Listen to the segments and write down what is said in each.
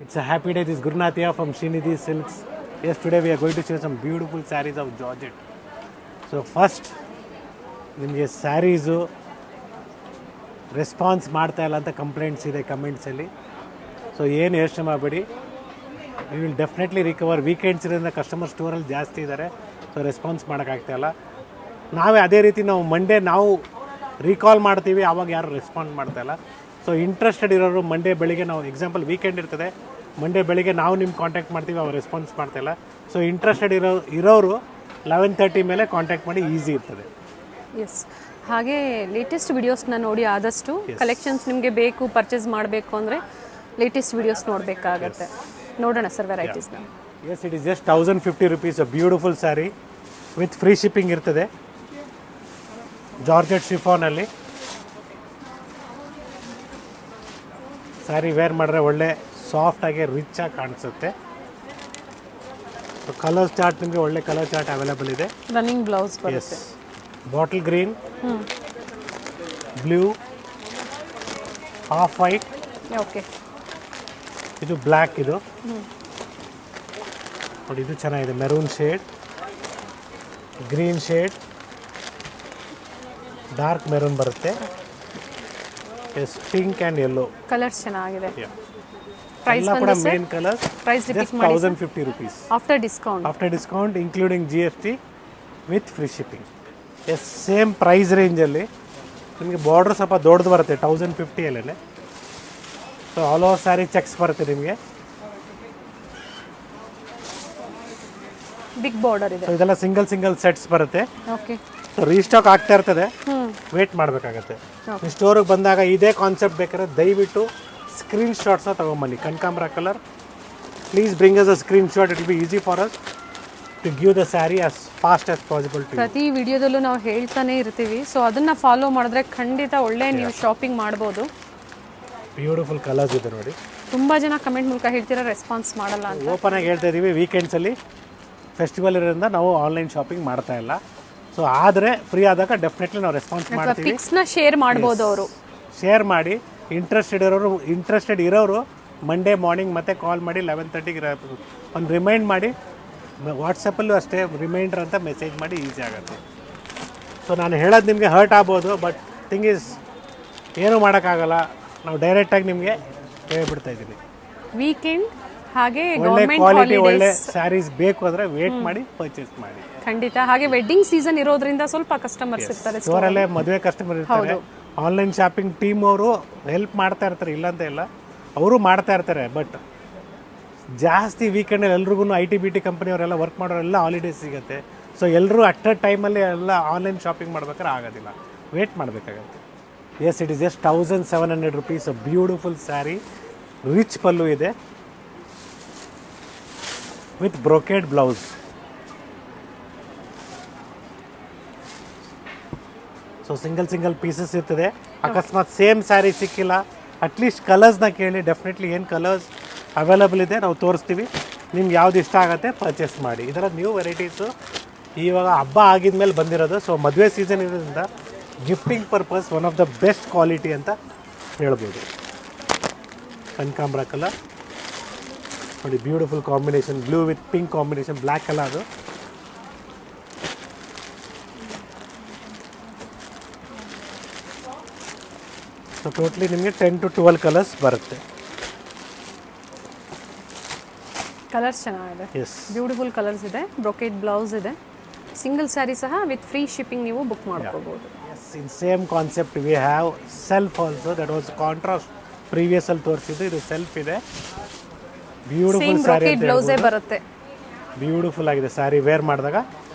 It's a happy day. This is Gurnath here from Srinidhi Silks. Yes, today we are going to show some beautiful sarees of Georgette. So first, ನಿಮಗೆ saris response ಮಾಡ್ತಾ ಇಲ್ಲ ಅಂತ complaints ಇದೆ ಕಮೆಂಟ್ಸಲ್ಲಿ. So ಏನು ಯೋಚನೆ ಮಾಡಬೇಡಿ, you will definitely recover. Weekends ಇರೋದ್ರಿಂದ customer ಸ್ಟೋರಲ್ಲಿ ಜಾಸ್ತಿ ಇದ್ದಾರೆ, ಸೊ ರೆಸ್ಪಾನ್ಸ್ ಮಾಡೋಕ್ಕಾಗ್ತಾಯಿಲ್ಲ. ನಾವೇ ಅದೇ ರೀತಿ ನಾವು ಮಂಡೇ ನಾವು ರೀಕಾಲ್ ಮಾಡ್ತೀವಿ, ಆವಾಗ ಯಾರು ರೆಸ್ಪಾಂಡ್ ಮಾಡ್ತಾಯಿಲ್ಲ. ಸೊ ಇಂಟ್ರೆಸ್ಟೆಡ್ ಇರೋರು ಮಂಡೇ ಬೆಳಿಗ್ಗೆ ನಾವು ಎಕ್ಸಾಂಪಲ್ ವೀಕೆಂಡ್ ಇರ್ತದೆ, ಮಂಡೇ ಬೆಳಿಗ್ಗೆ ನಾವು ನಿಮ್ಗೆ ಕಾಂಟ್ಯಾಕ್ಟ್ ಮಾಡ್ತೀವಿ, ಅವ್ರು ರೆಸ್ಪಾನ್ಸ್ ಮಾಡ್ತಾಯಿಲ್ಲ. ಸೊ ಇಂಟ್ರೆಸ್ಟೆಡ್ ಇರೋರು 11:30 ಮೇಲೆ ಕಾಂಟ್ಯಾಕ್ಟ್ ಮಾಡಿ, ಈಸಿ ಇರ್ತದೆ. ಎಸ್, ಹಾಗೆ ಲೇಟೆಸ್ಟ್ ವಿಡಿಯೋಸ್ನ ನೋಡಿ ಆದಷ್ಟು ಕಲೆಕ್ಷನ್ಸ್ ನಿಮಗೆ ಬೇಕು ಪರ್ಚೇಸ್ ಮಾಡಬೇಕು ಅಂದರೆ ಲೇಟೆಸ್ಟ್ ವಿಡಿಯೋಸ್ ನೋಡಬೇಕಾಗತ್ತೆ. ನೋಡೋಣ ಸರ್ ವೆರೈಟೀಸ್ನ. Yes, it is just 1050 rupees. Beautiful sari with free shipping ಇರ್ತದೆ. ಜಾರ್ಜೆಟ್ ಶಿಫಾನಲ್ಲಿ ಸ್ಯಾರಿ ವೇರ್ ಮಾಡಿದ್ರೆ ಒಳ್ಳೆ ಸಾಫ್ಟಾಗಿ ರಿಚಾಗಿ ಕಾಣಿಸುತ್ತೆ. ಸೊ ಕಲರ್ ಚಾರ್ಟ್ ನಿಮಗೆ ಒಳ್ಳೆ ಕಲರ್ ಚಾರ್ಟ್ ಅವೈಲೇಬಲ್ ಇದೆ. ರನ್ನಿಂಗ್ ಬ್ಲೌಸ್ ಬರುತ್ತೆ. Yes, bottle green, blue, half white, okay, ಇದು ಬ್ಲ್ಯಾಕ್. ಇದು ನೋಡಿ, ಇದು ಚೆನ್ನಾಗಿದೆ. Maroon shade, green shade, dark maroon ಬರುತ್ತೆ. Yes, pink and yellow colours ಚೆನ್ನಾಗಿದೆ. ಪ್ರೈಸ್ ಕೂಡ main colour. Price just 1050 rupees after discount. After discount including GST with free shipping. Yes, same price ರೇಂಜಲ್ಲಿ ನಿಮಗೆ ಬಾರ್ಡ್ರ್ ಸ್ವಲ್ಪ ದೊಡ್ಡದು ಬರುತ್ತೆ, 1050 ಅಲ್ಲೇ. So all over sari cheques ಬರುತ್ತೆ ನಿಮಗೆ. ಬಿಗ್ ಬಾರ್ಡರ್ ಇದೆ. ಸೊ ಇದೆಲ್ಲ ಸಿಂಗಲ್ ಸೆಟ್ಸ್ ಬರುತ್ತೆ. ಓಕೆ, ಸೊ ರೀಸ್ಟಾಕ್ ಆಗ್ತಾ ಇರ್ತದೆ, ವೇಟ್ ಮಾಡಬೇಕಾಗತ್ತೆ. ನೀವು ಸ್ಟೋರಿಗೆ ಬಂದಾಗ ಇದೇ ಕಾನ್ಸೆಪ್ಟ್ ಬೇಕಾದ್ರೆ ದಯವಿಟ್ಟು ಸ್ಕ್ರೀನ್ ಶಾಟ್ಸ್ನ ತೊಗೊಂಬನ್ನಿ. ಕನಕಾಂಬರ colour, please bring us a screenshot. It will be easy for us to give the sari as fast as possible to. ಪ್ರತಿ ವಿಡಿಯೋದಲ್ಲೂ ನಾವು ಹೇಳ್ತಾನೆ ಇರ್ತೀವಿ, ಸೊ ಅದನ್ನು ಫಾಲೋ ಮಾಡಿದ್ರೆ ಖಂಡಿತ ಒಳ್ಳೆ ನೀವು ಶಾಪಿಂಗ್ ಮಾಡ್ಬೋದು. ಬ್ಯೂಟಿಫುಲ್ ಕಲರ್ಸ್ ಇದೆ ನೋಡಿ. ತುಂಬ ಜನ ಕಮೆಂಟ್ ಮೂಲಕ ಹೇಳ್ತೀರಾ ರೆಸ್ಪಾನ್ಸ್ ಮಾಡಲ್ಲ ಅಂತ. ಓಪನ್ ಆಗಿ ಹೇಳ್ತಾ ಇದ್ದೀವಿ, ವೀಕೆಂಡ್ಸಲ್ಲಿ ಫೆಸ್ಟಿವಲ್ ಇರೋದ್ರಿಂದ ನಾವು ಆನ್ಲೈನ್ ಶಾಪಿಂಗ್ ಮಾಡ್ತಾ ಇಲ್ಲ. ಸೊ ಆದರೆ ಫ್ರೀ ಆದಾಗ ಡೆಫಿನೆಟ್ಲಿ ನಾವು ರೆಸ್ಪಾನ್ಸ್ ಮಾಡ್ತೀವಿ. ಪಿಕ್ಸ್ನ ಶೇರ್ ಮಾಡ್ಬೋದು, ಅವರು ಶೇರ್ ಮಾಡಿ. ಇಂಟ್ರೆಸ್ಟೆಡ್ ಇರೋರು ಮಂಡೇ ಮಾರ್ನಿಂಗ್ ಮತ್ತೆ ಕಾಲ್ ಮಾಡಿ 11:30ಗೆ ಒಂದು ರಿಮೈಂಡ್ ಮಾಡಿ. ವಾಟ್ಸಪ್ಪಲ್ಲೂ ಅಷ್ಟೇ ರಿಮೈಂಡರ್ ಅಂತ ಮೆಸೇಜ್ ಮಾಡಿ, ಈಸಿ ಆಗುತ್ತೆ. ಸೊ ನಾನು ಹೇಳೋದು ನಿಮಗೆ ಹರ್ಟ್ ಆಗ್ಬೋದು, ಬಟ್ ಥಿಂಗ್ ಈಸ್ ಏನೂ ಮಾಡೋಕ್ಕಾಗಲ್ಲ. ನಾವು ಡೈರೆಕ್ಟಾಗಿ ನಿಮಗೆ ಹೇಳ್ಬಿಡ್ತಾ ಇದ್ದೀನಿ. ವೀಕೆಂಡ್ ಹಾಗೆ ಒಳ್ಳೆ ಕ್ವಾಲಿಟಿ ಒಳ್ಳೆ ಸ್ಯಾರೀಸ್ ಬೇಕು ಅಂದರೆ ವೇಟ್ ಮಾಡಿ ಪರ್ಚೇಸ್ ಮಾಡಿ. ಖಂಡಿತ. ಹಾಗೆ ವೆಡ್ಡಿಂಗ್ ಸೀಸನ್ ಇರೋದ್ರಿಂದ ಸ್ವಲ್ಪ ಕಸ್ಟಮರ್ಸ್ ಇರ್ತಾರೆ ಸ್ಟೋರಲ್ಲೇ, ಮದುವೆ ಕಸ್ಟಮರ್ ಇರ್ತಾರೆ. ಆನ್ಲೈನ್ ಶಾಪಿಂಗ್ ಟೀಮ್ ಅವರು ಹೆಲ್ಪ್ ಮಾಡ್ತಾ ಇರ್ತಾರೆ, ಇಲ್ಲಂತ ಇಲ್ಲ, ಅವರು ಮಾಡ್ತಾ ಇರ್ತಾರೆ. ಬಟ್ ಜಾಸ್ತಿ ವೀಕೆಂಡಲ್ಲಿ ಎಲ್ರಿಗೂ IT-BT ಕಂಪ್ನಿಯವರೆಲ್ಲ ವರ್ಕ್ ಮಾಡೋರೆಲ್ಲ ಹಾಲಿಡೇಸ್ ಸಿಗುತ್ತೆ. ಸೊ ಎಲ್ಲರೂ ಅಟ್ ಅ ಟೈಮಲ್ಲಿ ಎಲ್ಲ ಆನ್ಲೈನ್ ಶಾಪಿಂಗ್ ಮಾಡ್ಬೇಕಾದ್ರೆ ಆಗೋದಿಲ್ಲ, ವೇಟ್ ಮಾಡಬೇಕಾಗತ್ತೆ. Yes, it is just 1700 rupees. Beautiful sari, rich pallu ಇದೆ with brocade blouse. So single pieces ಇರ್ತದೆ. ಅಕಸ್ಮಾತ್ ಸೇಮ್ ಸ್ಯಾರಿ ಸಿಕ್ಕಿಲ್ಲ, ಅಟ್ಲೀಸ್ಟ್ ಕಲರ್ಸ್ನ ಕೇಳಿ. ಡೆಫಿನೆಟ್ಲಿ ಏನು ಕಲರ್ಸ್ ಅವೈಲಬಲ್ ಇದೆ ನಾವು ತೋರಿಸ್ತೀವಿ. ನಿಮ್ಗೆ ಯಾವ್ದು ಇಷ್ಟ ಆಗುತ್ತೆ ಪರ್ಚೇಸ್ ಮಾಡಿ. ಇದರ ನ್ಯೂ ವೆರೈಟೀಸು ಇವಾಗ ಹಬ್ಬ ಆಗಿದ್ಮೇಲೆ ಬಂದಿರೋದು. ಸೊ ಮದುವೆ ಸೀಸನ್ ಇರೋದ್ರಿಂದ gifting purpose one of the best quality ಅಂತ ಹೇಳ್ಬೋದು. ಕನಕಾಂಬರ ಕಲರ್ ನೋಡಿ, beautiful combination, blue with pink combination, black colour. ಅದು ಸೊ ಟೋಟ್ಲಿ ನಿಮಗೆ 10 to 12 ಕಲರ್ಸ್ ಬರುತ್ತೆ. ಕಲರ್ಸ್ ಚೆನ್ನಾಗಿದೆ. ಎಸ್, ಬ್ಯೂಟಿಫುಲ್ ಕಲರ್ಸ್ ಇದೆ. ಬ್ರೊಕೇಡ್ ಬ್ಲೌಸ್ ಇದೆ. ಸಿಂಗಲ್ ಸ್ಯಾರಿ ಸಹ ವಿತ್ ಫ್ರೀ ಶಿಪ್ಪಿಂಗ್ ನೀವು ಬುಕ್ ಮಾಡ್ಕೋಬಹುದು. Yes, in same concept we have self also. That was contrast previous ಅಲ್ಲಿ ತೋರಿಸಿದ್ದು. ಇದು ಸೆಲ್ಫ್ ಇದೆ. ಬ್ಯೂಟಿಫುಲ್ ಸ್ಯಾರಿ ಬ್ಲೌಸೇ ಬರುತ್ತೆ. ಬ್ಯೂಟಿಫುಲ್ ಆಗಿದೆ ಸ್ಯಾರಿ ವೇರ್ ಮಾಡಿದಾಗ.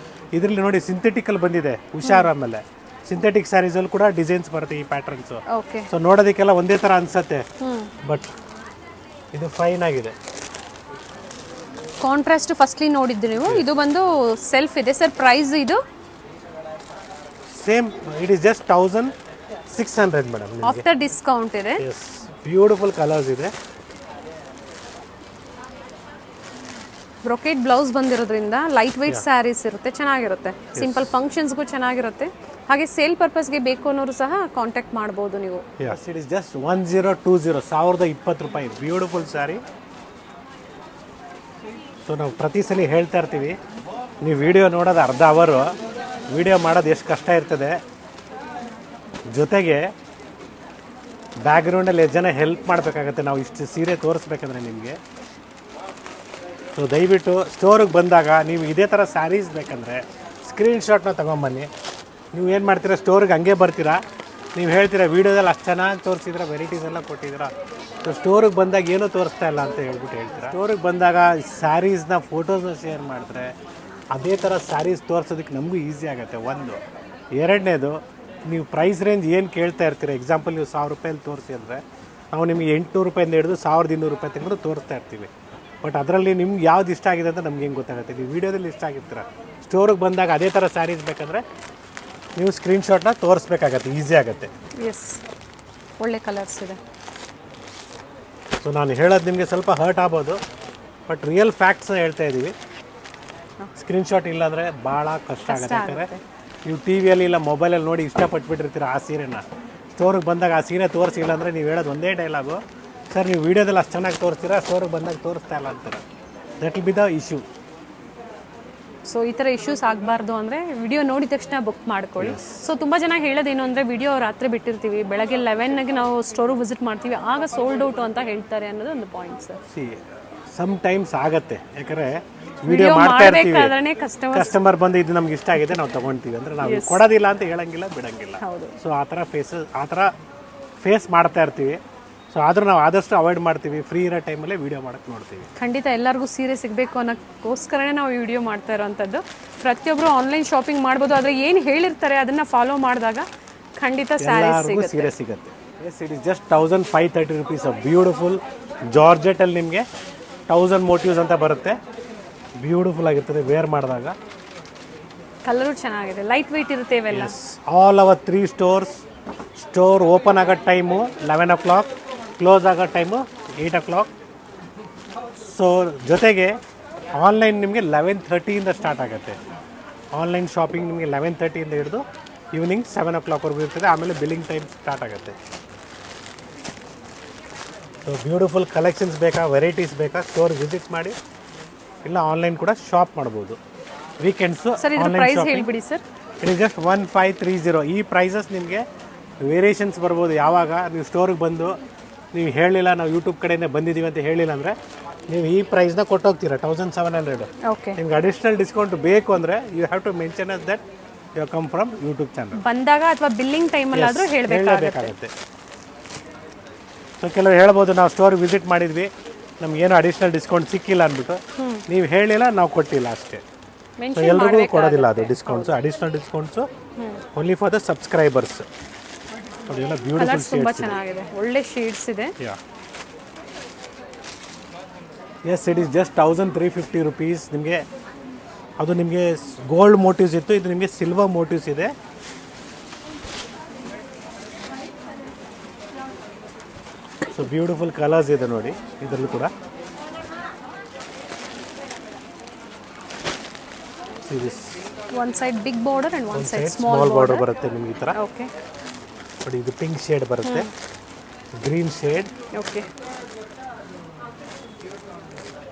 ಇದರಲ್ಲಿ ನೋಡಿ ಸಿಂಥೆಟಿಕಲ್ ಬಂದಿದೆ, ಹುಷಾರ್. ಆಮೇಲೆ ಸಿಂಥೆಟಿಕ್ ಸ್ಯಾರೀಸಲ್ಲಿ ಕೂಡ ಡಿಸೈನ್ಸ್ ಬರುತ್ತೆ, ಈ ಪ್ಯಾಟರ್ನ್ಸು. ಓಕೆ, ಸೊ ನೋಡೋದಕ್ಕೆಲ್ಲ ಒಂದೇ ಥರ ಅನ್ಸುತ್ತೆ, ಬಟ್ ಇದು ಫೈನ್ ಆಗಿದೆ. ಕಾಂಟ್ರಾಸ್ಟ್ ಫಸ್ಟ್ಲಿ ನೋಡಿದ್ದು ನೀವು. ಇದು ಬಂದು ಸೆಲ್ಫ್ ಇದೆ ಸರ್. ಪ್ರೈಸ್ ಇದು same, it is just 1600 madam. After discount ಇದೆ. ಎಸ್, ಬ್ಯೂಟಿಫುಲ್ ಕಲರ್ಸ್ ಇದೆ. ಬ್ರೊಕೇಡ್ ಬ್ಲೌಸ್ ಬಂದಿರೋದ್ರಿಂದ ಲೈಟ್ ವೆಯ್ಟ್ ಸ್ಯಾರೀಸ್ ಇರುತ್ತೆ, ಚೆನ್ನಾಗಿರುತ್ತೆ. ಸಿಂಪಲ್ ಫಂಕ್ಷನ್ಸ್ಗೂ ಚೆನ್ನಾಗಿರುತ್ತೆ. ಹಾಗೆ ಸೇಲ್ ಪರ್ಪಸ್ಗೆ ಬೇಕು ಅನ್ನೋರು ಸಹ ಕಾಂಟ್ಯಾಕ್ಟ್ ಮಾಡ್ಬೋದು ನೀವು. It is just 1020 ₹1020. Beautiful sari so ನಾವು ಪ್ರತಿ ಸಲ ಹೇಳ್ತಾ ಇರ್ತೀವಿ, ನೀವು ವಿಡಿಯೋ ನೋಡೋದು ಅರ್ಧ ಅವರು, ವಿಡಿಯೋ ಮಾಡೋದು ಎಷ್ಟು ಕಷ್ಟ ಇರ್ತದೆ, ಜೊತೆಗೆ ಬ್ಯಾಕ್ಗ್ರೌಂಡಲ್ಲಿ ಎಷ್ಟು ಜನ ಹೆಲ್ಪ್ ಮಾಡಬೇಕಾಗತ್ತೆ ನಾವು ಇಷ್ಟು ಸೀರೆ ತೋರಿಸ್ಬೇಕಂದ್ರೆ ನಿಮಗೆ. ಸೊ ದಯವಿಟ್ಟು ಸ್ಟೋರಿಗೆ ಬಂದಾಗ ನೀವು ಇದೇ ಥರ ಸ್ಯಾರೀಸ್ ಬೇಕಂದರೆ ಸ್ಕ್ರೀನ್ಶಾಟ್ನ ತೊಗೊಂಬನ್ನಿ. ನೀವು ಏನು ಮಾಡ್ತೀರಾ, ಸ್ಟೋರಿಗೆ ಹಂಗೆ ಬರ್ತೀರಾ, ನೀವು ಹೇಳ್ತೀರಾ ವೀಡಿಯೋದಲ್ಲಿ ಅಷ್ಟು ಚೆನ್ನಾಗಿ ತೋರಿಸಿದ್ರೆ ವೆರೈಟೀಸ್ ಎಲ್ಲ ಕೊಟ್ಟಿದ್ದೀರಾ, ಸೊ ಸ್ಟೋರಿಗೆ ಬಂದಾಗ ಏನೂ ತೋರಿಸ್ತಾ ಇಲ್ಲ ಅಂತ ಹೇಳ್ಬಿಟ್ಟು ಹೇಳ್ತೀರಾ. ಸ್ಟೋರಿಗೆ ಬಂದಾಗ ಸ್ಯಾರೀಸ್ನ ಫೋಟೋಸ್ನ ಶೇರ್ ಮಾಡಿದ್ರೆ ಅದೇ ಥರ ಸ್ಯಾರೀಸ್ ತೋರಿಸೋದಕ್ಕೆ ನಮಗೂ ಈಸಿ ಆಗುತ್ತೆ. ಒಂದು ಎರಡನೇದು, ನೀವು ಪ್ರೈಸ್ ರೇಂಜ್ ಏನು ಕೇಳ್ತಾ ಇರ್ತೀರ, ಎಕ್ಸಾಂಪಲ್ ನೀವು 1000 ರೂಪಾಯಲ್ಲಿ ತೋರಿಸಿ ಅಂದರೆ ನಾವು ನಿಮಗೆ 800 ರೂಪಾಯಿಂದ ಹಿಡಿದು 1200 ರೂಪಾಯಿ ತಗೊಂಡು ತೋರಿಸ್ತಾ ಇರ್ತೀವಿ. ಬಟ್ ಅದರಲ್ಲಿ ನಿಮ್ಗೆ ಯಾವ್ದು ಇಷ್ಟ ಆಗಿದೆ ಅಂತ ನಮ್ಗೆ ಹೆಂಗೆ ಗೊತ್ತಾಗುತ್ತೆ, ನೀವು ವೀಡಿಯೋದಲ್ಲಿ ಇಷ್ಟ ಆಗಿರ್ತೀರ. ಸ್ಟೋರಿಗೆ ಬಂದಾಗ ಅದೇ ಥರ ಸ್ಯಾರೀಸ್ ಬೇಕಂದರೆ ನೀವು ಸ್ಕ್ರೀನ್ಶಾಟ್ನ ತೋರಿಸ್ಬೇಕಾಗತ್ತೆ, ಈಸಿ ಆಗುತ್ತೆ. ಎಸ್, ಒಳ್ಳೆ ಕಲರ್ಸ್ ಇದೆ. ಸೊ ನಾನು ಹೇಳೋದು ನಿಮಗೆ ಸ್ವಲ್ಪ ಹರ್ಟ್ ಆಗ್ಬೋದು, ಬಟ್ ರಿಯಲ್ ಫ್ಯಾಕ್ಟ್ಸ್ನ ಹೇಳ್ತಾ ಇದ್ದೀವಿ. ಸ್ಕ್ರೀನ್ಶಾಟ್ ಇಲ್ಲಾಂದರೆ ಭಾಳ ಕಷ್ಟ ಆಗುತ್ತೆ. ಯಾಕಂದರೆ ನೀವು ಟಿ ವಿಯಲ್ಲಿ ಇಲ್ಲ ಮೊಬೈಲಲ್ಲಿ ನೋಡಿ ಇಷ್ಟಪಟ್ಬಿಟ್ಟಿರ್ತೀರ ಆ ಸೀರೆನ. ಸ್ಟೋರಿಗೆ ಬಂದಾಗ ಆ ಸೀರೆ ತೋರಿಸಿಲ್ಲ ಅಂದರೆ ನೀವು ಹೇಳೋದು ಒಂದೇ ಡೈಲಾಗು, ಸರ್ ನೀವು ವೀಡಿಯೋದಲ್ಲಿ ಅಷ್ಟು ಚೆನ್ನಾಗಿ ತೋರಿಸ್ತೀರಾ, ಸ್ಟೋರಿಗೆ ಬಂದಾಗ ತೋರಿಸ್ತಾ ಇಲ್ಲ ಅಂತಾರೆ. That will be the issue. So ಈ ಥರ ಇಶ್ಯೂಸ್ ಆಗಬಾರ್ದು ಅಂದರೆ ವಿಡಿಯೋ ನೋಡಿದ ತಕ್ಷಣ ಬುಕ್ ಮಾಡ್ಕೊಳ್ಳಿ. ಸೊ ತುಂಬ ಜನ ಹೇಳೋದೇನು ಅಂದರೆ ವಿಡಿಯೋ ರಾತ್ರಿ ಬಿಟ್ಟಿರ್ತೀವಿ, ಬೆಳಗ್ಗೆ 11ಗೆ ನಾವು ಸ್ಟೋರಿಗೆ ವಿಸಿಟ್ ಮಾಡ್ತೀವಿ, ಆಗ ಸೋಲ್ಡ್ ಔಟು ಅಂತ ಹೇಳ್ತಾರೆ ಅನ್ನೋದು ಒಂದು ಪಾಯಿಂಟ್ ಸರ್. ಸಮ್ ಟೈಮ್ಸ್ ಆಗುತ್ತೆ, ಯಾಕಂದರೆ ವಿಡಿಯೋ ಮಾಡ್ತಾ ಇರ್ತೀವಿ, ಕಸ್ಟಮರ್ ಬಂದು ಇದು ನಮ್ಗೆ ಇಷ್ಟ ಆಗಿದೆ ನಾವು ತೊಗೊಳ್ತೀವಿ ಅಂದರೆ ನಾವು ಕೊಡೋದಿಲ್ಲ ಅಂತ ಹೇಳಂಗಿಲ್ಲ, ಬಿಡಂಗಿಲ್ಲ. ಸೊ ಆ ಥರ ಫೇಸ್ ಮಾಡ್ತಾ ಇರ್ತೀವಿ. ಸೊ ಆದರೂ ನಾವು ಆದಷ್ಟು ಅವಾಯ್ಡ್ ಮಾಡ್ತೀವಿ, ಫ್ರೀ ಇರೋ ಟೈಮಲ್ಲೇ ವೀಡಿಯೋ ಮಾಡೋಕ್ಕೆ ನೋಡ್ತೀವಿ. ಖಂಡಿತ ಎಲ್ಲರಿಗೂ ಸೀರೆ ಸಿಗಬೇಕು ಅನ್ನೋಕ್ಕೋಸ್ಕರನೇ ನಾವು ವಿಡಿಯೋ ಮಾಡ್ತಾ ಇರೋವಂಥದ್ದು. ಪ್ರತಿಯೊಬ್ಬರು ಆನ್ಲೈನ್ ಶಾಪಿಂಗ್ ಮಾಡ್ಬೋದು, ಆದರೆ ಏನು ಹೇಳಿರ್ತಾರೆ ಅದನ್ನು ಫಾಲೋ ಮಾಡಿದಾಗ ಖಂಡಿತ ಸೀರೆ ಸಿಗುತ್ತೆ. Yes, it is just 1530 rupees. Beautiful ಜಾರ್ಜೆಟಲ್ಲಿ ನಿಮಗೆ 1000 motifs ಅಂತ ಬರುತ್ತೆ. ಬ್ಯೂಟಿಫುಲ್ ಆಗಿರ್ತದೆ ವೇರ್ ಮಾಡಿದಾಗ. ಕಲರು ಚೆನ್ನಾಗಿದೆ, ಲೈಟ್ ವೆಯ್ಟ್ ಇರುತ್ತೆ ಇವೆಲ್ಲ. All our 3 stores. Store open ಆಗೋ ಟೈಮು 11 o'clock, ಕ್ಲೋಸ್ ಆಗೋ ಟೈಮು 8 o'clock. ಸೊ ಜೊತೆಗೆ ಆನ್ಲೈನ್ ನಿಮಗೆ 11:30 ಸ್ಟಾರ್ಟ್ ಆಗುತ್ತೆ. ಆನ್ಲೈನ್ ಶಾಪಿಂಗ್ ನಿಮಗೆ 11:30 ಹಿಡಿದು ಈವ್ನಿಂಗ್ 7 o'clock ಇರ್ತದೆ. ಆಮೇಲೆ ಬಿಲ್ಲಿಂಗ್ ಟೈಮ್ ಸ್ಟಾರ್ಟ್ ಆಗುತ್ತೆ. ಸೊ ಬ್ಯೂಟಿಫುಲ್ ಕಲೆಕ್ಷನ್ಸ್ ಬೇಕಾ, ವೆರೈಟೀಸ್ ಬೇಕಾ, ಸ್ಟೋರ್ ವಿಸಿಟ್ ಮಾಡಿ, ಇಲ್ಲ ಆನ್ಲೈನ್ ಕೂಡ ಶಾಪ್ ಮಾಡ್ಬೋದು. Weekends online shopping. It is just 1530. ಈ ಪ್ರೈಸಸ್ ನಿಮಗೆ ವೇರಿಯೇಷನ್ಸ್ ಬರ್ಬೋದು. ಯಾವಾಗ ನೀವು ಸ್ಟೋರಿಗೆ ಬಂದು ನೀವು ಹೇಳಿಲ್ಲ ನಾವು ಯೂಟ್ಯೂಬ್ ಕಡೆಯಿಂದ ಬಂದಿದ್ದೀವಿ ಅಂತ ಹೇಳಿಲ್ಲ ಅಂದರೆ ನೀವು ಈ ಪ್ರೈಸ್ನ ಕೊಟ್ಟೋಗ್ತೀರಾ 1700. ನಿಮ್ಗೆ ಅಡಿಷ್ನಲ್ ಡಿಸ್ಕೌಂಟ್ ಬೇಕು ಅಂದರೆ you have to mention us that you come from YouTube channel. ಬಂದಾಗ ಅಥವಾ ಬಿಲ್ಲಿಂಗ್ ಟೈಮಲ್ಲಾದರೂ ಹೇಳಬೇಕಾಗುತ್ತೆ. ಸೊ ಕೆಲವರು ಹೇಳ್ಬೋದು ನಾವು ಸ್ಟೋರ್ ವಿಸಿಟ್ ಮಾಡಿದ್ವಿ, ನಮಗೇನು ಅಡಿಷ್ನಲ್ ಡಿಸ್ಕೌಂಟ್ ಸಿಕ್ಕಿಲ್ಲ ಅಂದ್ಬಿಟ್ಟು. ನೀವು ಹೇಳಿಲ್ಲ, ನಾವು ಕೊಟ್ಟಿಲ್ಲ ಅಷ್ಟೇ. ಸೊ ಎಲ್ರಿಗೂ ಕೊಡೋದಿಲ್ಲ ಅದು discounts, additional discounts only for the subscribers. ಅದೆಲ್ಲ ಬ್ಯೂಟಿಫುಲ್ ತುಂಬಾ ಚೆನ್ನಾಗಿದೆ, ಒಳ್ಳೆ ಶೇಡ್ಸ್ ಇದೆ. Yes, it is just 1350 rupees. ನಿಮಗೆ ಅದು ನಿಮಗೆ ಗೋಲ್ಡ್ ಮೋಟಿವ್ಸ್ ಇತ್ತು, ಇದು ನಿಮಗೆ ಸಿಲ್ವರ್ ಮೋಟಿವ್ಸ್ ಇದೆ. ಸೊ ಬ್ಯೂಟಿಫುಲ್ ಕಲರ್ಸ್ ಇದೆ ನೋಡಿ ಇದರಲ್ಲೂ ಕೂಡ. One side big border and one side small border ಬರುತ್ತೆ ನಿಮಗೆ ಈ ಥರ. ಓಕೆ ನೋಡಿ, ಇದು ಪಿಂಕ್ ಶೇಡ್ ಬರುತ್ತೆ, green shade. Okay,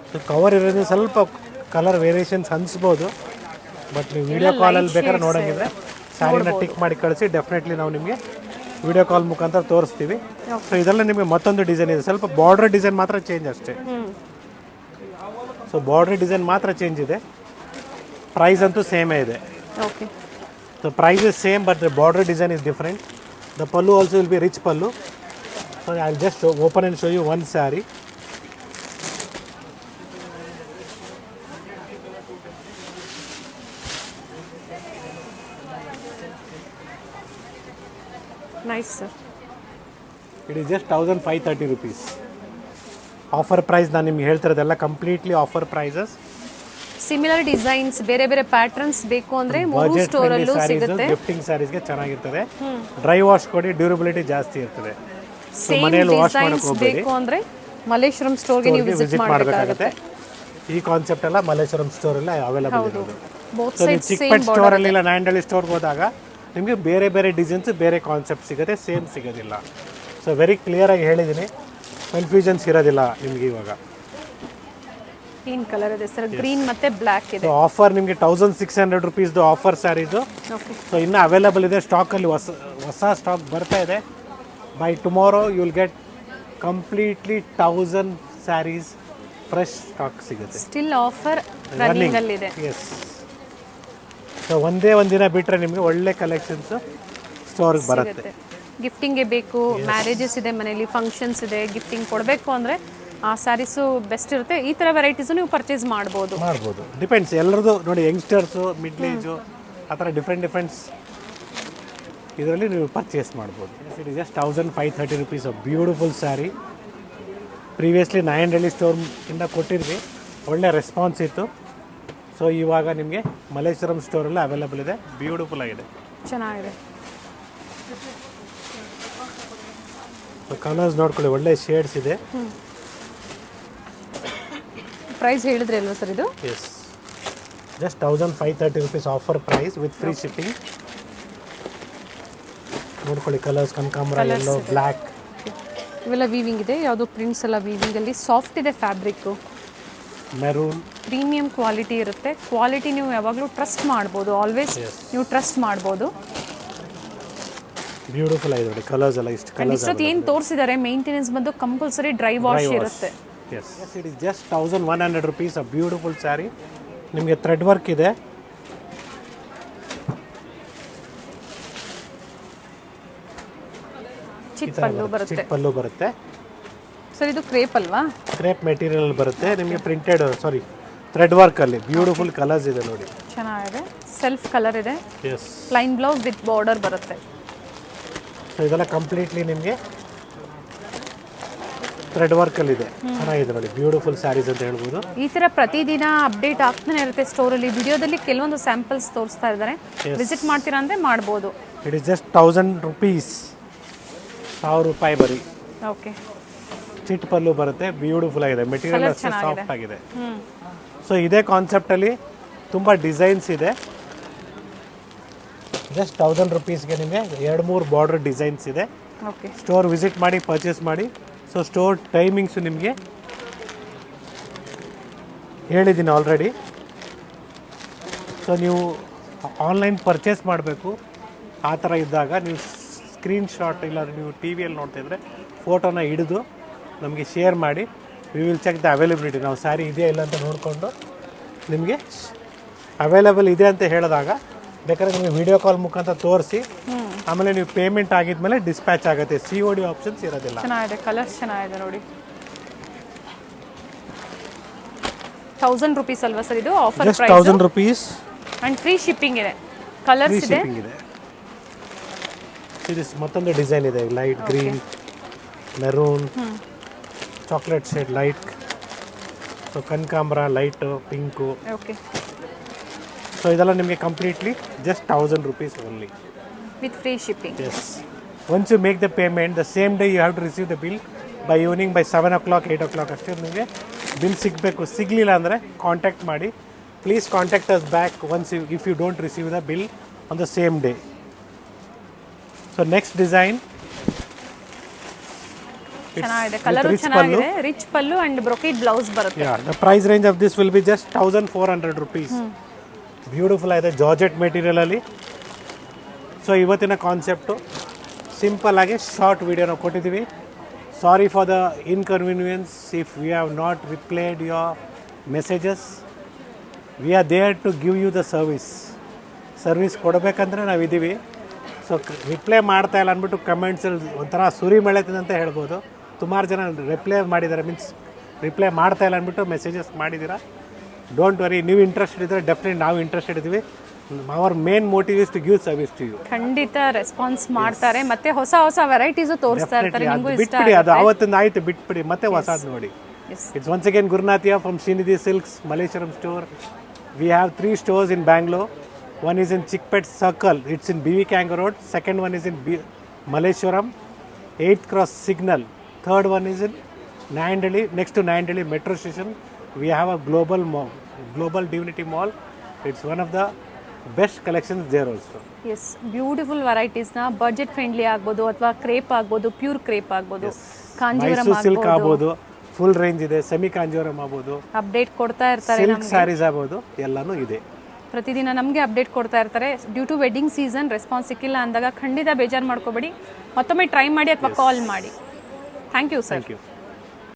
so cover ಇರೋದು ಸ್ವಲ್ಪ ಕಲರ್ ವೇರಿಯೇಷನ್ಸ್ ಅನಿಸ್ಬೋದು, ಬಟ್ ನೀವು ವಿಡಿಯೋ ಕಾಲಲ್ಲಿ ಬೇಕಾದ್ರೆ ನೋಡೋಂಗಿದ್ರೆ ಸ್ಯಾರಿನ ಟಿಕ್ ಮಾಡಿ ಕಳಿಸಿ, ಡೆಫಿನೆಟ್ಲಿ ನಾವು ನಿಮಗೆ ವಿಡಿಯೋ ಕಾಲ್ ಮುಖಾಂತರ ತೋರಿಸ್ತೀವಿ. ಸೊ ಇದೆಲ್ಲ ನಿಮಗೆ ಮತ್ತೊಂದು ಡಿಸೈನ್ ಇದೆ, ಸ್ವಲ್ಪ ಬಾರ್ಡರ್ ಡಿಸೈನ್ ಮಾತ್ರ ಚೇಂಜ್ ಅಷ್ಟೇ. ಸೊ ಬಾರ್ಡರ್ ಡಿಸೈನ್ ಮಾತ್ರ ಚೇಂಜ್ ಇದೆ, ಪ್ರೈಸ್ ಅಂತೂ ಸೇಮೇ ಇದೆ. Okay, so price is same but the border design is different. The pallu also will be rich pallu. So I will just open and show you one sari. Nice sir. It is just 1530 rupees. Offer price ನಾನು ನಿಮ್ಗೆ ಹೇಳ್ತಿರೋದೆಲ್ಲ completely offer prices. Similar designs, ಬೇರೆ ಬೇರೆ patterns ಬೇಕು ಅಂದ್ರೆ ಮೂರು store ಅಲ್ಲೂ ಸಿಗುತ್ತೆ. ಗಿಫ್ಟಿಂಗ್ ಸ್ಯಾರೀಸ್ಗೆ ಚೆನ್ನಾಗಿರ್ತದೆ. ಡ್ರೈ ವಾಶ್ ಕೊಡಿ, ಡ್ಯೂರಬಿಲಿಟಿ ಜಾಸ್ತಿ ಇರ್ತದೆ. ಸೇಮ್ ಡಿಸೈನ್ಸ್ ಬೇಕು ಅಂದ್ರೆ ಮಲ್ಲೇಶ್ವರಂ ಸ್ಟೋರ್ಗೆ ನೀವು ವಿಸಿಟ್ ಮಾಡಬೇಕಾಗುತ್ತೆ. ಈ ಕಾನ್ಸೆಪ್ಟ್ ಎಲ್ಲ ಮಲ್ಲೇಶ್ವರಂ ಸ್ಟೋರ್ ಅಲ್ಲಿ ಅವೈಲೇಬಲ್ ಇದೆ. ಬೋತ್ ಸೈಡ್ ಚಿಕ್ಕಪೇಟೆ ಸ್ಟೋರ್ ಅಲ್ಲಿ ಇಲ್ಲ ನಾಂಡಳ್ಳಿ ಸ್ಟೋರ್ಗೆ ಹೋದಾಗ ನಿಮಗೆ ಬೇರೆ ಬೇರೆ ಡಿಸೈನ್ಸ್, ಬೇರೆ ಕಾನ್ಸೆಪ್ಟ್ ಸಿಗುತ್ತೆ, ಸೇಮ್ ಸಿಗೋದಿಲ್ಲ. ಸೊ ವೆರಿ ಕ್ಲಿಯರ್ ಆಗಿ ಹೇಳಿದ್ದೀನಿ, ಕನ್ಫ್ಯೂಷನ್ಸ್ ಇರೋದಿಲ್ಲ ನಿಮಗೆ. ಇವಾಗ ಏನ್ ಕಲರ್ ಇದೆ ಸರ್? ಗ್ರೀನ್ ಮತ್ತೆ ಬ್ಲ್ಯಾಕ್ ಇದೆ. ಆಫರ್ ನಿಮಗೆ 1600 ರುಪೀಸ್ದು ಆಫರ್ ಸ್ಯಾರೀಸು. ಓಕೆ. ಸೊ ಇನ್ನೂ ಅವೈಲೇಬಲ್ ಇದೆ ಸ್ಟಾಕಲ್ಲಿ, ಹೊಸ ಸ್ಟಾಕ್ ಬರ್ತಾ ಇದೆ. By tomorrow you will get completely 1000 saris fresh stock ಸಿಗುತ್ತೆ. ಸ್ಟಿಲ್ ಆಫರ್ ರನ್ನಿಂಗ್ ಅಲ್ಲಿ ಇದೆ. ಎಸ್. ಸೊ ಒಂದೇ ಒಂದಿನ ಬಿಟ್ಟರೆ ನಿಮಗೆ ಒಳ್ಳೆ ಕಲೆಕ್ಷನ್ಸು ಸ್ಟೋರ್ಗೆ ಬರುತ್ತೆ. ಗಿಫ್ಟಿಂಗ್ಗೆ ಬೇಕು, ಮ್ಯಾರೇಜಸ್ ಇದೆ ಮನೇಲಿ, ಫಂಕ್ಷನ್ಸ್ ಇದೆ, ಗಿಫ್ಟಿಂಗ್ ಕೊಡಬೇಕು ಅಂದರೆ ಆ ಸ್ಯಾರೀಸು ಬೆಸ್ಟ್ ಇರುತ್ತೆ. ಈ ಥರ ವೆರೈಟೀಸು ನೀವು ಪರ್ಚೇಸ್ ಮಾಡ್ಬೋದು. ಡಿಪೆಂಡ್ಸ್ ಎಲ್ಲರದು ನೋಡಿ, ಯಂಗ್ಸ್ಟರ್ಸು, ಮಿಡ್ಲ್ ಏಜು, ಆ ಥರ ಡಿಫ್ರೆಂಟ್ ಇದರಲ್ಲಿ ನೀವು ಪರ್ಚೇಸ್ ಮಾಡ್ಬೋದು. It is just 1530 rupees beautiful sari. Previously 9 ಸ್ಟೋರ್ಗಿಂದ ಕೊಟ್ಟಿದ್ವಿ, ಒಳ್ಳೆ ರೆಸ್ಪಾನ್ಸ್ ಇತ್ತು. ಸೊ ಇವಾಗ ನಿಮಗೆ ಮಲ್ಲೇಶ್ವರಂ ಸ್ಟೋರಲ್ಲಿ ಅವೈಲೇಬಲ್ ಇದೆ. ಬ್ಯೂಟಿಫುಲ್ ಆಗಿದೆ, ಚೆನ್ನಾಗಿದೆ. ಕಲರ್ಸ್ ನೋಡ್ಕೊಳ್ಳಿ, ಒಳ್ಳೆ ಶೇಡ್ಸ್ ಇದೆ. ಪ್ರೈಸ್ ಹೇಳಿದ್ರೆ ಅಲ್ವಾ ಸರ್ ಇದು? Yes, just 1530 rupees offer price with free shipping. ನೋಡ್ಕೊಳ್ಳಿ ಕಲರ್ಸ್, ಕನಕಾಂಬರ, ಯೆಲ್ಲೋ, ಬ್ಲ್ಯಾಕ್, ಇವೆಲ್ಲ ವೀವಿಂಗ್ ಇದೆ. ಯಾವುದು ಪ್ರಿಂಟ್ಸ್ ಎಲ್ಲ ವೀವಿಂಗ್ ಅಲ್ಲಿ ಸಾಫ್ಟ್ ಇದೆ. ಫ್ಯಾಬ್ರಿಕ್ಕು ಮೆರೂನ್, ಪ್ರೀಮಿಯಂ ಕ್ವಾಲಿಟಿ ಇರುತ್ತೆ. ಕ್ವಾಲಿಟಿ ನೀವು ಯಾವಾಗಲೂ ಟ್ರಸ್ಟ್ ಮಾಡ್ಬೋದು, ಆಲ್ವೇಸ್ ನೀವು ಟ್ರಸ್ಟ್ ಮಾಡ್ಬೋದು. ಬ್ಯೂಟಿಫುಲ್ ಆಗಿದೆ ನೋಡಿ, ಕಲರ್ಸ್ ಎಲ್ಲ ಇಷ್ಟು ಕಲರ್ಸ್. ಇಷ್ಟೊತ್ತು ಏನು ತೋರಿಸಿದ್ದಾರೆ ಮೇಂಟೆನೆನ್ಸ್ ಬಂದು ಕಂಪಲ್ಸರಿ ಡ್ರೈ ವಾಶ್ ಇರುತ್ತೆ. Yes, it is just 1100 rupees a beautiful sari. ನಿಮಗೆ ಥ್ರೆಡ್ ವರ್ಕ್ ಇದೆ. ಚಿಕ್ಕ ಪಲ್ಲು ಬರುತ್ತೆ. ಸರ್ ಇದು ಕ್ರೇಪ್ ಅಲ್ವಾ? ಕ್ರೇಪ್ ಮೆಟೀರಿಯಲ್ ಬರುತ್ತೆ ನಿಮಗೆ, ಪ್ರಿಂಟೆಡ್ ಥ್ರೆಡ್ ವರ್ಕ್ ಅಲ್ಲಿ ಬ್ಯೂಟಿಫುಲ್ ಕಲರ್ಸ್ ಇದೆ ನೋಡಿ, ಚೆನ್ನಾಗಿದೆ. ಸೆಲ್ಫ್ ಕಲರ್ ಇದೆ. Yes, plain blouse with border ಬರುತ್ತೆ. ಸೊ ಇದೆಲ್ಲ ಕಂಪ್ಲೀಟ್ಲಿ ನಿಮಗೆ ಥ್ರೆಡ್ ವರ್ಕ್ ಅಲ್ಲಿ ಇದೆ. ಚೆನ್ನಾಗಿದೆ ನೋಡಿ, ಬ್ಯೂಟಿಫುಲ್ ಸ್ಯಾರೀಸ್ ಅಂತ ಹೇಳ್ಬೋದು. ಈ ತರ ಪ್ರತಿದಿನ ಅಪ್ಡೇಟ್ ಆಗ್ತಾನೆ ಇರುತ್ತೆ ಸ್ಟೋರಲ್ಲಿ. ವಿಡಿಯೋದಲ್ಲಿ ಕೆಲವೊಂದು ಸ್ಯಾಂಪಲ್ಸ್ ತೋರಿಸ್ತಾ ಇದ್ದಾರೆ, ವಿಸಿಟ್ ಮಾಡ್ತೀರಾ ಅಂದ್ರೆ ಮಾಡ್ಬೋದು. ಇಟ್ ಇಸ್ ಜಸ್ಟ್ 1000 ರುಪೀಸ್, 1000 ರೂಪಾಯಿ ಬರೀ. ಓಕೆ. ಚಿಟ್ ಪಲ್ಲು ಬರುತ್ತೆ, ಬ್ಯೂಟಿಫುಲ್ ಆಗಿದೆ, ಮೆಟೀರಿಯಲ್ ಅಷ್ಟೇ ಸಾಫ್ಟ್ ಆಗಿದೆ. ಸೊ ಇದೇ ಕಾನ್ಸೆಪ್ಟಲ್ಲಿ ತುಂಬ ಡಿಸೈನ್ಸ್ ಇದೆ. ಜಸ್ಟ್ 1000 ರುಪೀಸ್ಗೆ ನಿಮಗೆ 2-3 ಬಾರ್ಡರ್ ಡಿಸೈನ್ಸ್ ಇದೆ. ಓಕೆ. ಸ್ಟೋರ್ ವಿಸಿಟ್ ಮಾಡಿ ಪರ್ಚೇಸ್ ಮಾಡಿ. ಸೊ ಸ್ಟೋರ್ ಟೈಮಿಂಗ್ಸು ನಿಮಗೆ ಹೇಳಿದ್ದೀನಿ ಆಲ್ರೆಡಿ. ಸೊ ನೀವು ಆನ್ಲೈನ್ ಪರ್ಚೇಸ್ ಮಾಡಬೇಕು ಆ ಥರ ಇದ್ದಾಗ ನೀವು ಸ್ಕ್ರೀನ್ಶಾಟ್ ಇಲ್ಲ ನೀವು ಟಿ ವಿಯಲ್ಲಿ ನೋಡ್ತಾಯಿದ್ರೆ ಫೋಟೋನ ಹಿಡಿದು ನಮಗೆ ಶೇರ್ ಮಾಡಿ. We will check the availability. ನಾವು ಸ್ಯಾರಿ ಇದೆಯಾ ಇಲ್ಲ ಅಂತ ನೋಡಿಕೊಂಡು ನಿಮಗೆ ಅವೈಲೇಬಲ್ ಇದೆ ಅಂತ ಹೇಳಿದಾಗ ಬೇಕಾದ್ರೆ ನಿಮಗೆ ವಿಡಿಯೋ ಕಾಲ್ ಮುಖಾಂತರ ತೋರಿಸಿ, ಆಮೇಲೆ ನೀವು ಪೇಮೆಂಟ್ ಆಗಿದ್ಮೇಲೆ ಡಿಸ್ಪ್ಯಾಚ್ ಆಗುತ್ತೆ. COD ಆಪ್ಷನ್ಸ್ ಇರೋದಿಲ್ಲ. ಚೆನ್ನಾಗಿದೆ, ಕಲರ್ಸ್ ಚೆನ್ನಾಗಿದೆ ನೋಡಿ. 1000 ರುಪೀಸ್ ಅಲ್ವಾ ಸರ್ ಇದು offer price? 1000 rupees and free shipping ಇದೆ. ಕಲರ್ಸ್ ಇದೆ. ಇದು ಮತ್ತೊಂದು ಡಿಸೈನ್ ಇದೆ, light green, maroon, chocolate shade light, so ಕನಕಾಂಬರ ಲೈಟು, ಪಿಂಕು. ಓಕೆ. ಸೊ ಇದೆಲ್ಲ ನಿಮಗೆ completely just 1000 rupees only with free shipping. Yes, once you make the payment the same day you have to receive the bill by evening by 7 o'clock 8 o'clock ಅಷ್ಟೇ ನಿಮಗೆ bill ಸಿಗಬೇಕು. ಸಿಗಲಿಲ್ಲ ಅಂದರೆ contact ಮಾಡಿ. Please contact us back once if you don't receive the bill on the same day. So next design ಚೆನ್ನಾಗಿದೆ, colour ಚೆನ್ನಾಗಿದೆ. Rich pallu and brocade blouse ಬರುತ್ತೆ. The price range of this will be just 1400 rupees. Beautiful ಆಗಿದೆ, georgette ಮೆಟೀರಿಯಲಲ್ಲಿ. So ಇವತ್ತಿನ concept simple ಆಗಿ short video ನಾವು ಕೊಟ್ಟಿದ್ದೀವಿ. Sorry for the inconvenience if we have not replied your messages. We are there to give you the service ಕೊಡಬೇಕಂದ್ರೆ ನಾವಿದ್ದೀವಿ. So reply ಮಾಡ್ತಾ ಇಲ್ಲ ಅಂದ್ಬಿಟ್ಟು ಕಮೆಂಟ್ಸಲ್ಲಿ ಒಂಥರ ಸುರಿ ಮಳೆತಿದೆ ಅಂತ ಹೇಳ್ಬೋದು. ಸುಮಾರು ಜನ ರಿಪ್ಲೈ ಮಾಡಿದ್ದಾರೆ, ಮೀನ್ಸ್ ರಿಪ್ಲೈ ಮಾಡ್ತಾ ಇಲ್ಲ ಅಂದ್ಬಿಟ್ಟು ಮೆಸೇಜಸ್ ಮಾಡಿದ್ದೀರಾ. ಡೋಂಟ್ ವರಿ, ನೀವು ಇಂಟ್ರೆಸ್ಟೆಡ್ ಇದ್ದರೆ ಡೆಫಿನೆಟ್ ನಾವು ಇಂಟ್ರೆಸ್ಟೆಡ್ ಇದ್ದೀವಿ. Our main motive is to give service to you. ಖಂಡಿತ ರೆಸ್ಪಾನ್ಸ್ ಮಾಡ್ತಾರೆ, ಮತ್ತೆ ಹೊಸ ಹೊಸ ವೆರೈಟೀಸ್ ತೋರಿಸ್ತಾ ಇರ್ತಾರೆ. ನಿಮಗೂ ಇಷ್ಟ ಬಿಟ್ಬಿಡಿ, ಅದು ಅವತ್ತಿಂದ ಆಯ್ತು ಬಿಟ್ಬಿಡಿ, ಮತ್ತೆ ಹೊಸದು ನೋಡಿ. ಇಟ್ಸ್ ಒನ್ಸ್ ಅಗೇನ್ ಗುರುನಾಥಿಯಾ from Srinidhi Silks Malleshwaram store. We have 3 stores in Bangalore. One is in Chickpet Circle, it's in BV Kangar Road. Second one is in Malleshwaram, 8th Cross Signal. Third one is in Nayandeli, next to Nayandeli Metro Station. We have a global Divinity Mall. It's one of the best collections there also. Yes, beautiful ವೆರೈಟೀಸ್ನ budget friendly ಆಗ್ಬೋದು, ಅಥವಾ crepe ಆಗ್ಬೋದು, pure crepe ಆಗ್ಬೋದು, Kanjeevaram silk ಆಗ್ಬೋದು, full range ಇದೆ. Semi Kanjeevaram ಆಗ್ಬೋದು, update ಕೊಡ್ತಾ ಇರ್ತಾರೆ ಸಿಲ್ಕ್ ಸ್ಯಾರೀಸ್ ಆಗ್ಬೋದು, ಎಲ್ಲನೂ ಇದೆ. ಪ್ರತಿದಿನ ನಮಗೆ ಅಪ್ಡೇಟ್ ಕೊಡ್ತಾ ಇರ್ತಾರೆ. Due to wedding season response ಸಿಕ್ಕಿಲ್ಲ ಅಂದಾಗ ಖಂಡಿತ ಬೇಜಾರು ಮಾಡ್ಕೋಬೇಡಿ, ಮತ್ತೊಮ್ಮೆ ಟ್ರೈ ಮಾಡಿ ಅಥವಾ ಕಾಲ್ ಮಾಡಿ. Thank you sir. Thank you.